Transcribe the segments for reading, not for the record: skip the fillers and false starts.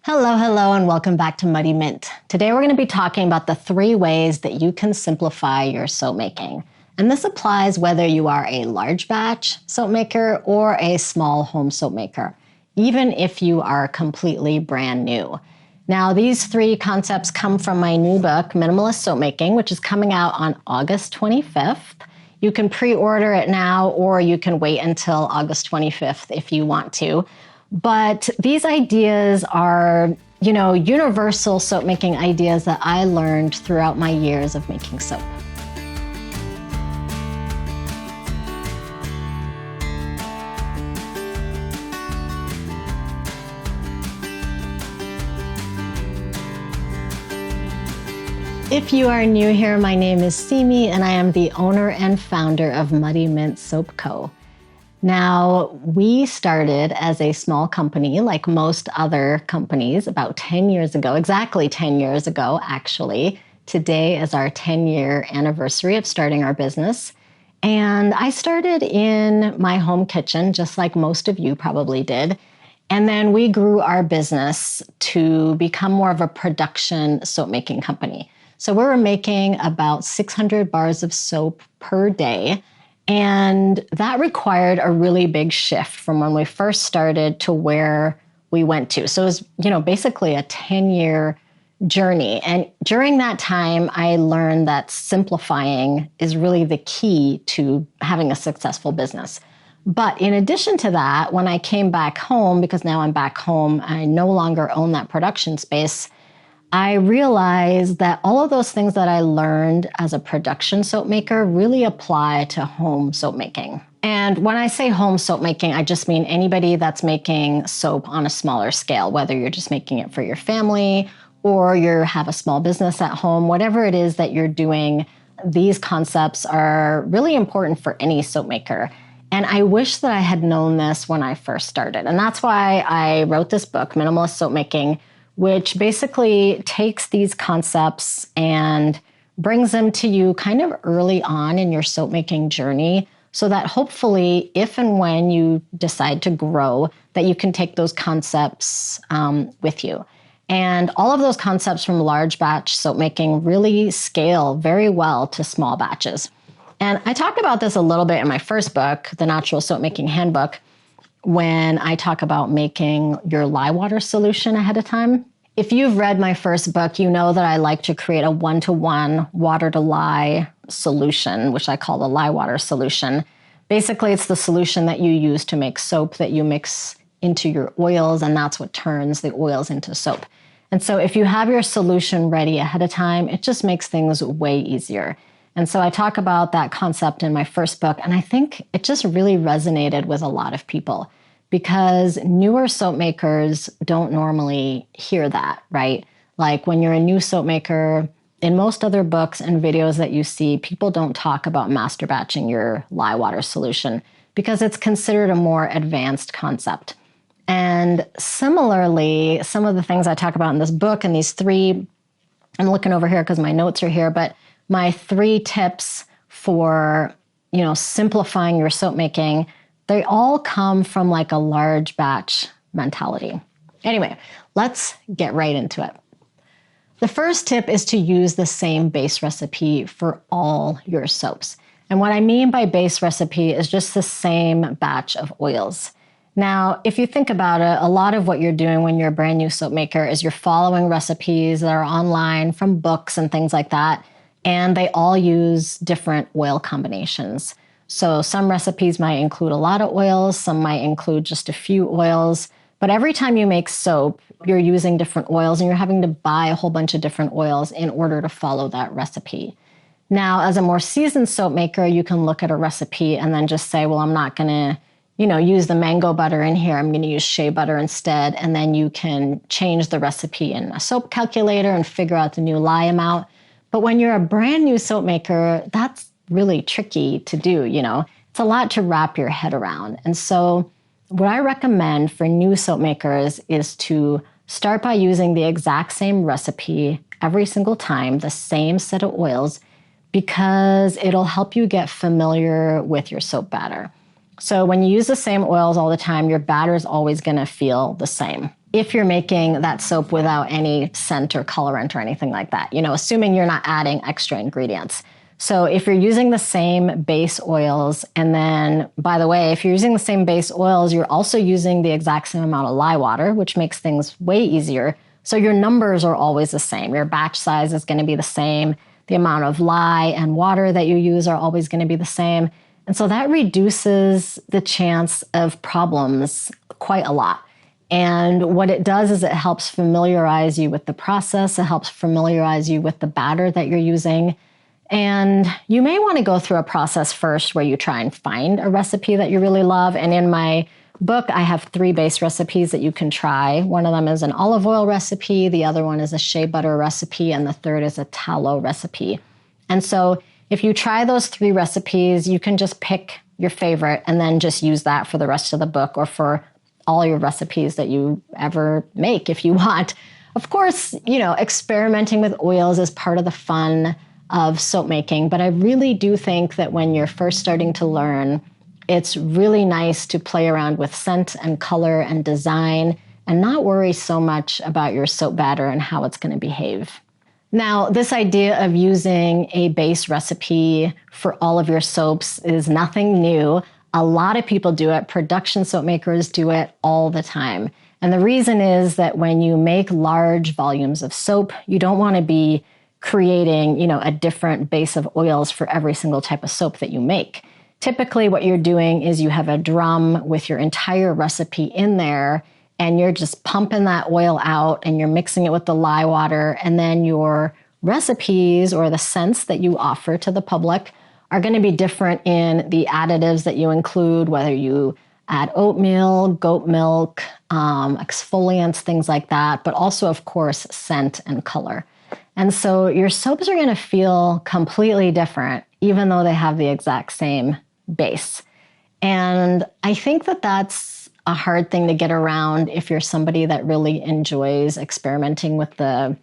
Hello, and welcome back to Muddy Mint. Today we're going to be talking about the 3 ways that you can simplify your soap making. And this applies whether you are a large batch soap maker or a small home soap maker, even if you are completely brand new. Now, these 3 concepts come from my new book, Minimalist Soapmaking, which is coming out on August 25th. You can pre-order it now, or you can wait until August 25th if you want to. But these ideas are, universal soap making ideas that I learned throughout my years of making soap. If you are new here, my name is Simi, and I am the owner and founder of Muddy Mint Soap Co. Now, we started as a small company, like most other companies, about 10 years ago, exactly 10 years ago, actually. Today is our 10-year anniversary of starting our business. And I started in my home kitchen, just like most of you probably did. And then we grew our business to become more of a production soap making company. So we were making about 600 bars of soap per day. And that required a really big shift from when we first started to where we went to. So it was, basically a 10-year journey. And during that time, I learned that simplifying is really the key to having a successful business. But in addition to that, when I came back home, because now I'm back home, I no longer own that production space, I realized that all of those things that I learned as a production soap maker really apply to home soap making. And when I say home soap making, I just mean anybody that's making soap on a smaller scale, whether you're just making it for your family or you have a small business at home, whatever it is that you're doing, these concepts are really important for any soap maker. And I wish that I had known this when I first started. And that's why I wrote this book, Minimalist Soapmaking, which basically takes these concepts and brings them to you kind of early on in your soap making journey, so that hopefully, if and when you decide to grow, that you can take those concepts with you. And all of those concepts from large batch soap making really scale very well to small batches. And I talk about this a little bit in my first book, The Natural Soap Making Handbook, when I talk about making your lye water solution ahead of time. If you've read my first book, you know that I like to create a 1-to-1 water to lye solution, which I call the lye water solution. Basically, it's the solution that you use to make soap that you mix into your oils, and that's what turns the oils into soap. And so if you have your solution ready ahead of time, it just makes things way easier. And so I talk about that concept in my first book, and I think it just really resonated with a lot of people because newer soap makers don't normally hear that, right? Like when you're a new soap maker, in most other books and videos that you see, people don't talk about master batching your lye water solution because it's considered a more advanced concept. And similarly, some of the things I talk about in this book and these 3, I'm looking over here because my notes are here, but my 3 tips for, simplifying your soap making, they all come from like a large batch mentality. Anyway, let's get right into it. The first tip is to use the same base recipe for all your soaps. And what I mean by base recipe is just the same batch of oils. Now, if you think about it, a lot of what you're doing when you're a brand new soap maker is you're following recipes that are online from books and things like that. And they all use different oil combinations. So some recipes might include a lot of oils, some might include just a few oils. But every time you make soap, you're using different oils and you're having to buy a whole bunch of different oils in order to follow that recipe. Now, as a more seasoned soap maker, you can look at a recipe and then just say, well, I'm not going to, use the mango butter in here. I'm going to use shea butter instead. And then you can change the recipe in a soap calculator and figure out the new lye amount. But when you're a brand new soap maker, that's really tricky to do, It's a lot to wrap your head around. And so what I recommend for new soap makers is to start by using the exact same recipe every single time, the same set of oils, because it'll help you get familiar with your soap batter. So when you use the same oils all the time, your batter is always going to feel the same. if you're making that soap without any scent or colorant or anything like that, assuming you're not adding extra ingredients. So if you're using the same base oils, and then, by the way, if you're using the same base oils, you're also using the exact same amount of lye water, which makes things way easier. So your numbers are always the same. Your batch size is going to be the same. The amount of lye and water that you use are always going to be the same. And so that reduces the chance of problems quite a lot. And what it does is it helps familiarize you with the process. It helps familiarize you with the batter that you're using. And you may want to go through a process first where you try and find a recipe that you really love. And in my book, I have 3 base recipes that you can try. One of them is an olive oil recipe. The other one is a shea butter recipe. And the third is a tallow recipe. And so if you try those 3 recipes, you can just pick your favorite and then just use that for the rest of the book or for all your recipes that you ever make if you want. Of course, experimenting with oils is part of the fun of soap making, but I really do think that when you're first starting to learn, it's really nice to play around with scent and color and design and not worry so much about your soap batter and how it's going to behave. Now, this idea of using a base recipe for all of your soaps is nothing new. A lot of people do it. Production soap makers do it all the time. And the reason is that when you make large volumes of soap, you don't want to be creating, a different base of oils for every single type of soap that you make. Typically, what you're doing is you have a drum with your entire recipe in there, and you're just pumping that oil out and you're mixing it with the lye water, and then your recipes or the scents that you offer to the public are going to be different in the additives that you include, whether you add oatmeal, goat milk, exfoliants, things like that, but also, of course, scent and color. And so your soaps are going to feel completely different, even though they have the exact same base. And I think that that's a hard thing to get around if you're somebody that really enjoys experimenting with the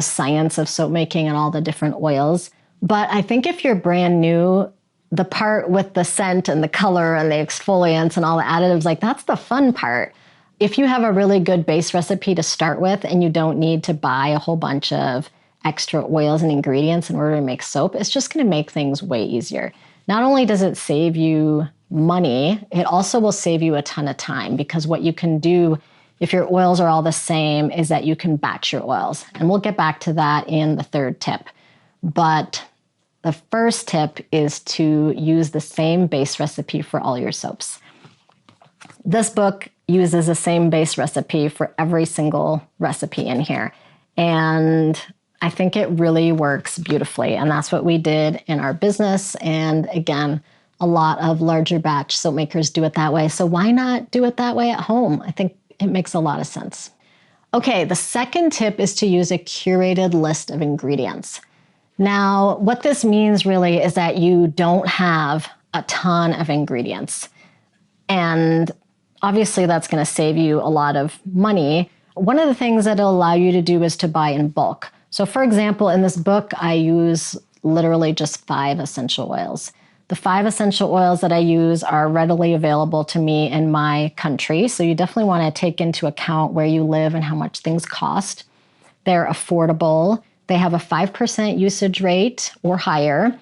science of soap making and all the different oils. But I think if you're brand new, the part with the scent and the color and the exfoliants and all the additives, that's the fun part. If you have a really good base recipe to start with and you don't need to buy a whole bunch of extra oils and ingredients in order to make soap, it's just going to make things way easier. Not only does it save you money, it also will save you a ton of time, because what you can do if your oils are all the same is that you can batch your oils. And we'll get back to that in the 3rd tip. But the first tip is to use the same base recipe for all your soaps. This book uses the same base recipe for every single recipe in here. And I think it really works beautifully. And that's what we did in our business. And again, a lot of larger batch soap makers do it that way. So why not do it that way at home? I think it makes a lot of sense. Okay, the second tip is to use a curated list of ingredients. Now, what this means really is that you don't have a ton of ingredients. And obviously that's going to save you a lot of money. One of the things that it'll allow you to do is to buy in bulk. So for example, in this book, I use literally just 5 essential oils. The 5 essential oils that I use are readily available to me in my country. So you definitely want to take into account where you live and how much things cost. They're affordable. They have a 5% usage rate or higher,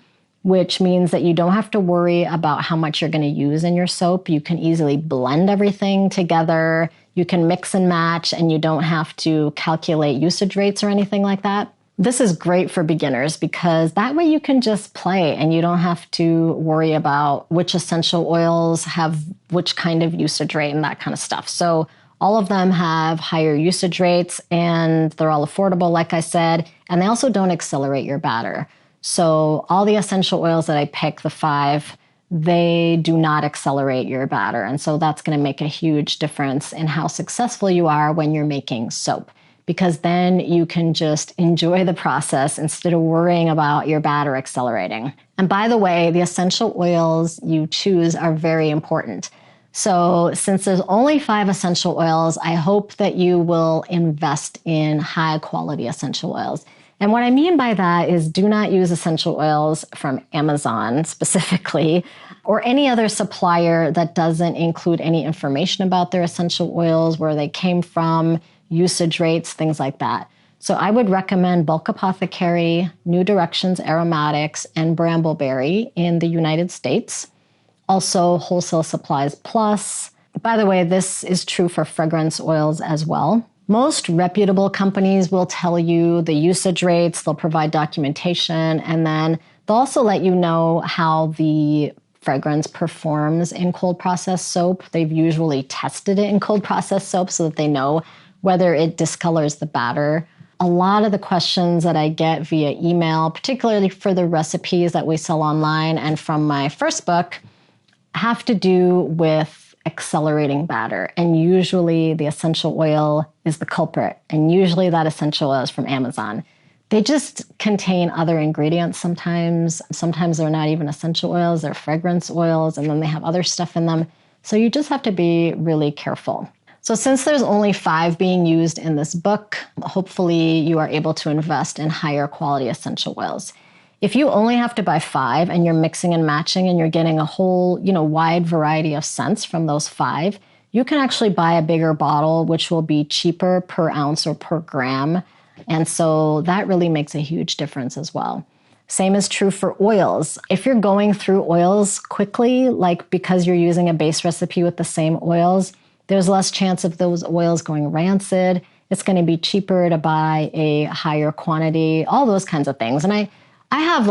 which means that you don't have to worry about how much you're going to use in your soap. You can easily blend everything together. You can mix and match, and you don't have to calculate usage rates or anything like that. This is great for beginners because that way you can just play and you don't have to worry about which essential oils have which kind of usage rate and that kind of stuff. So all of them have higher usage rates and they're all affordable, like I said, and they also don't accelerate your batter. So all the essential oils that I pick, the 5, they do not accelerate your batter. And so that's going to make a huge difference in how successful you are when you're making soap, because then you can just enjoy the process instead of worrying about your batter accelerating. And by the way, the essential oils you choose are very important. So since there's only 5 essential oils, I hope that you will invest in high quality essential oils. And what I mean by that is do not use essential oils from Amazon specifically, or any other supplier that doesn't include any information about their essential oils, where they came from, usage rates, things like that. So I would recommend Bulk Apothecary, New Directions Aromatics, and Brambleberry in the United States. Also Wholesale Supplies Plus. By the way, this is true for fragrance oils as well. Most reputable companies will tell you the usage rates, they'll provide documentation, and then they'll also let you know how the fragrance performs in cold processed soap. They've usually tested it in cold processed soap so that they know whether it discolors the batter. A lot of the questions that I get via email, particularly for the recipes that we sell online and from my first book, have to do with accelerating batter. And usually the essential oil is the culprit. And usually that essential oil is from Amazon. They just contain other ingredients sometimes. Sometimes they're not even essential oils, they're fragrance oils, and then they have other stuff in them. So you just have to be really careful. So since there's only 5 being used in this book, hopefully you are able to invest in higher quality essential oils. If you only have to buy 5 and you're mixing and matching and you're getting a whole, wide variety of scents from those 5, you can actually buy a bigger bottle, which will be cheaper per ounce or per gram. And so that really makes a huge difference as well. Same is true for oils. If you're going through oils quickly, like because you're using a base recipe with the same oils, there's less chance of those oils going rancid. It's going to be cheaper to buy a higher quantity, all those kinds of things. And I have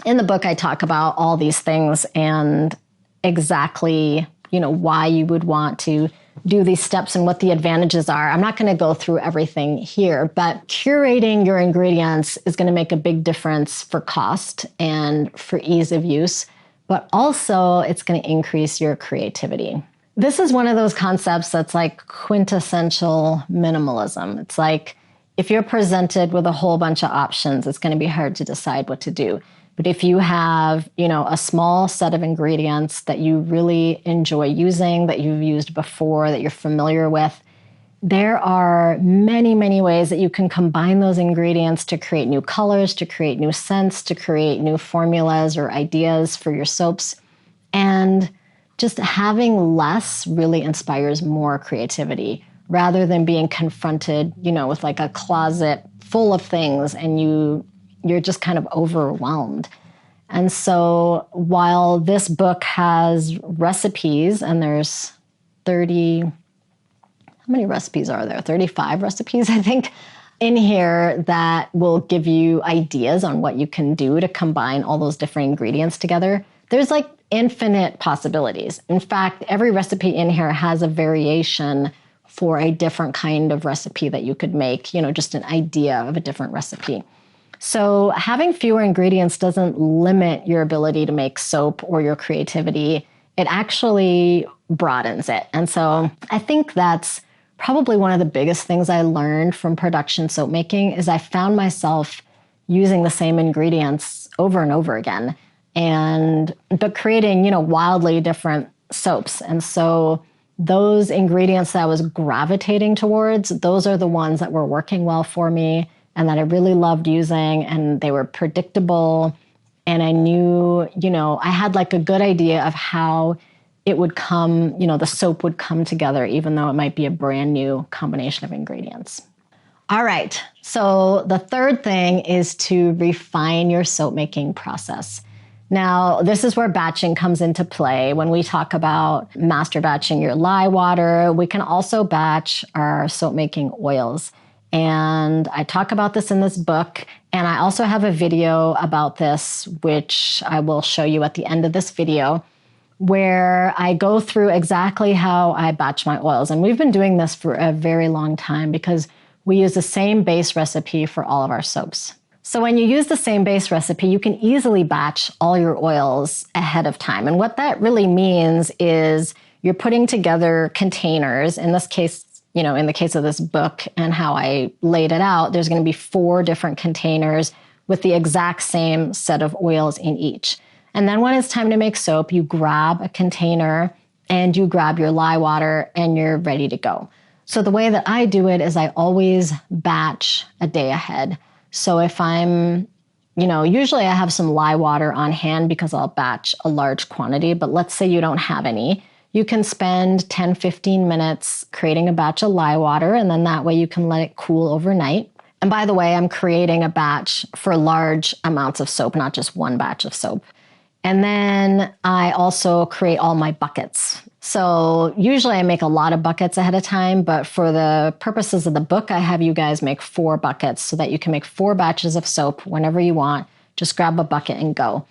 in the book, I talk about all these things and exactly, why you would want to do these steps and what the advantages are. I'm not going to go through everything here, but curating your ingredients is going to make a big difference for cost and for ease of use, but also it's going to increase your creativity. This is one of those concepts that's like quintessential minimalism. It's like, if you're presented with a whole bunch of options, it's going to be hard to decide what to do. But if you have, a small set of ingredients that you really enjoy using, that you've used before, that you're familiar with, there are many, many ways that you can combine those ingredients to create new colors, to create new scents, to create new formulas or ideas for your soaps. And just having less really inspires more creativity, rather than being confronted, with like a closet full of things and you're just kind of overwhelmed. And so while this book has recipes, and there's 30, how many recipes are there? 35 recipes, I think, in here that will give you ideas on what you can do to combine all those different ingredients together. There's like infinite possibilities. In fact, every recipe in here has a variation for a different kind of recipe that you could make, just an idea of a different recipe. So having fewer ingredients doesn't limit your ability to make soap or your creativity. It actually broadens it. And so I think that's probably one of the biggest things I learned from production soap making is I found myself using the same ingredients over and over again, but creating, wildly different soaps. And so those ingredients that I was gravitating towards, those are the ones that were working well for me and that I really loved using, and they were predictable. And I knew, I had like a good idea of how it would come, the soap would come together, even though it might be a brand new combination of ingredients. All right. So the third thing is to refine your soap making process. Now, this is where batching comes into play. When we talk about master batching your lye water, we can also batch our soap making oils. And I talk about this in this book. And I also have a video about this, which I will show you at the end of this video, where I go through exactly how I batch my oils. And we've been doing this for a very long time because we use the same base recipe for all of our soaps. So when you use the same base recipe, you can easily batch all your oils ahead of time. And what that really means is you're putting together containers. In this case, in the case of this book and how I laid it out, there's going to be 4 different containers with the exact same set of oils in each. And then when it's time to make soap, you grab a container and you grab your lye water and you're ready to go. So the way that I do it is I always batch a day ahead. So if I'm, usually I have some lye water on hand because I'll batch a large quantity, but let's say you don't have any. You can spend 10, 15 minutes creating a batch of lye water, and then that way you can let it cool overnight. And by the way, I'm creating a batch for large amounts of soap, not just one batch of soap. And then I also create all my buckets. So usually I make a lot of buckets ahead of time, but for the purposes of the book, I have you guys make 4 buckets so that you can make 4 batches of soap whenever you want. Just grab a bucket and go.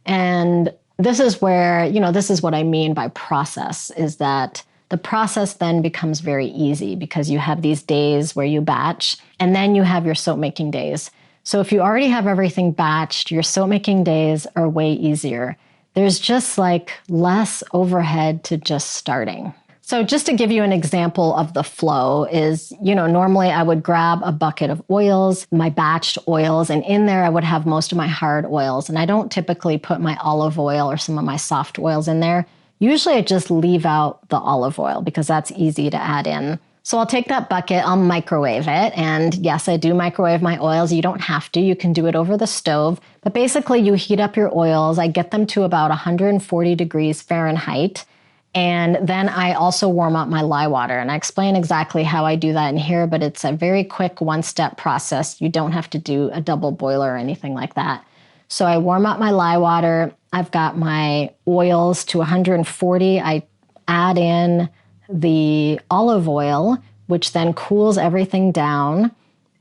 And this is where, this is what I mean by process, is that the process then becomes very easy because you have these days where you batch, and then you have your soap making days. So if you already have everything batched, your soap making days are way easier. There's just like less overhead to just starting. So just to give you an example of the flow is, normally I would grab a bucket of oils, my batched oils, and in there I would have most of my hard oils. And I don't typically put my olive oil or some of my soft oils in there. Usually I just leave out the olive oil because that's easy to add in. So I'll take that bucket, I'll microwave it. And yes, I do microwave my oils. You don't have to, you can do it over the stove. But basically you heat up your oils. I get them to about 140 degrees Fahrenheit. And then I also warm up my lye water. And I explain exactly how I do that in here, but it's a very quick one-step process. You don't have to do a double boiler or anything like that. So I warm up my lye water. I've got my oils to 140. I add in the olive oil, which then cools everything down.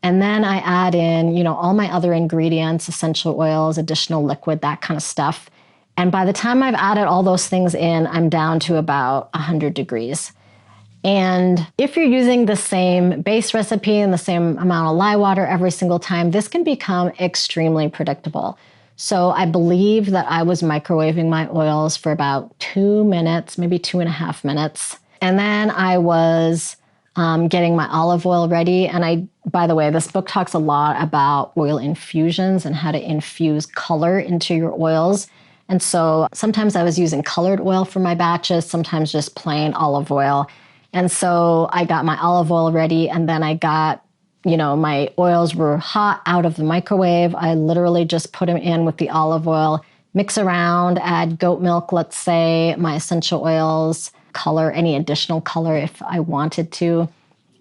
And then I add in, all my other ingredients, essential oils, additional liquid, that kind of stuff. And by the time I've added all those things in, I'm down to about 100 degrees. And if you're using the same base recipe and the same amount of lye water every single time, this can become extremely predictable. So I believe that I was microwaving my oils for about 2 minutes, maybe 2.5 minutes. And then I was getting my olive oil ready. And by the way, this book talks a lot about oil infusions and how to infuse color into your oils. And so sometimes I was using colored oil for my batches, sometimes just plain olive oil. And so I got my olive oil ready, and then I got, my oils were hot out of the microwave. I literally just put them in with the olive oil, mix around, add goat milk, let's say, my essential oils, color, any additional color if I wanted to,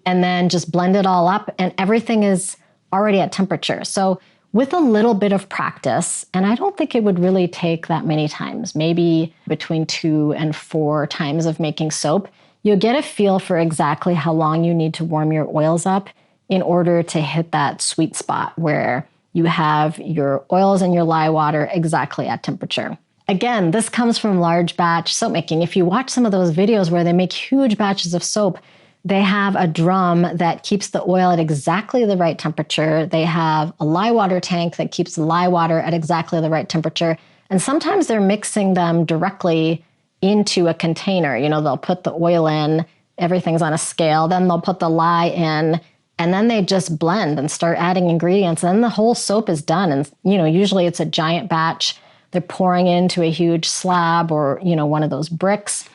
and then just blend it all up, and everything is already at temperature. So with a little bit of practice, and I don't think it would really take that many times, maybe between 2 and 4 times of making soap, you'll get a feel for exactly how long you need to warm your oils up in order to hit that sweet spot where you have your oils and your lye water exactly at temperature. Again, this comes from large batch soap making. If you watch some of those videos where they make huge batches of soap, they have a drum that keeps the oil at exactly the right temperature. They have a lye water tank that keeps the lye water at exactly the right temperature. And sometimes they're mixing them directly into a container. They'll put the oil in, everything's on a scale, then they'll put the lye in, and then they just blend and start adding ingredients. And then the whole soap is done. And, usually it's a giant batch. They're pouring into a huge slab or, one of those bricks,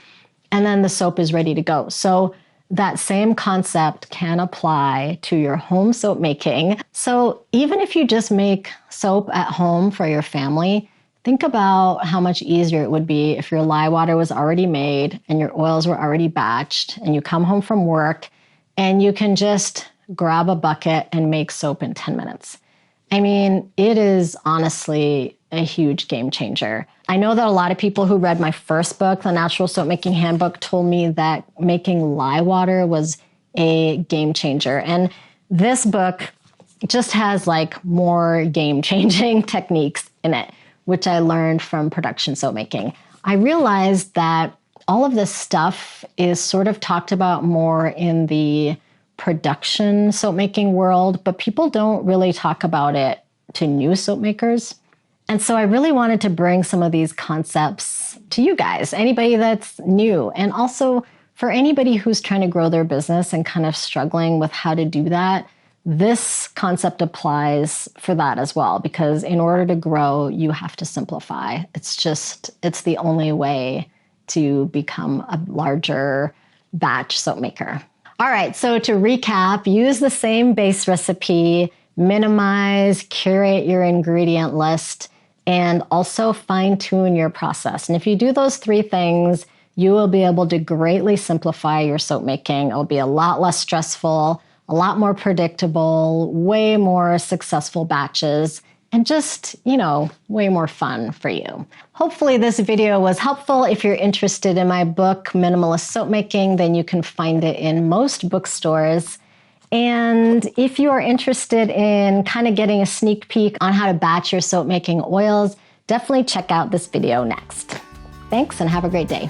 and then the soap is ready to go. So that same concept can apply to your home soap making. So even if you just make soap at home for your family, think about how much easier it would be if your lye water was already made and your oils were already batched, and you come home from work and you can just grab a bucket and make soap in 10 minutes. I mean, it is honestly a huge game changer. I know that a lot of people who read my first book, The Natural Soap Making Handbook, told me that making lye water was a game changer. And this book just has like more game changing techniques in it, which I learned from production soap making. I realized that all of this stuff is sort of talked about more in the production soap making world, but people don't really talk about it to new soap makers. And so I really wanted to bring some of these concepts to you guys, anybody that's new, and also for anybody who's trying to grow their business and kind of struggling with how to do that. This concept applies for that as well, because in order to grow, you have to simplify. It's the only way to become a larger batch soap maker. All right, so to recap, use the same base recipe, minimize, curate your ingredient list, and also fine-tune your process. And if you do those three things, you will be able to greatly simplify your soap making. It'll be a lot less stressful, a lot more predictable, way more successful batches, and just, way more fun for you. Hopefully this video was helpful. If you're interested in my book, Minimalist Soap Making, then you can find it in most bookstores. And if you are interested in kind of getting a sneak peek on how to batch your soap making oils, definitely check out this video next. Thanks and have a great day.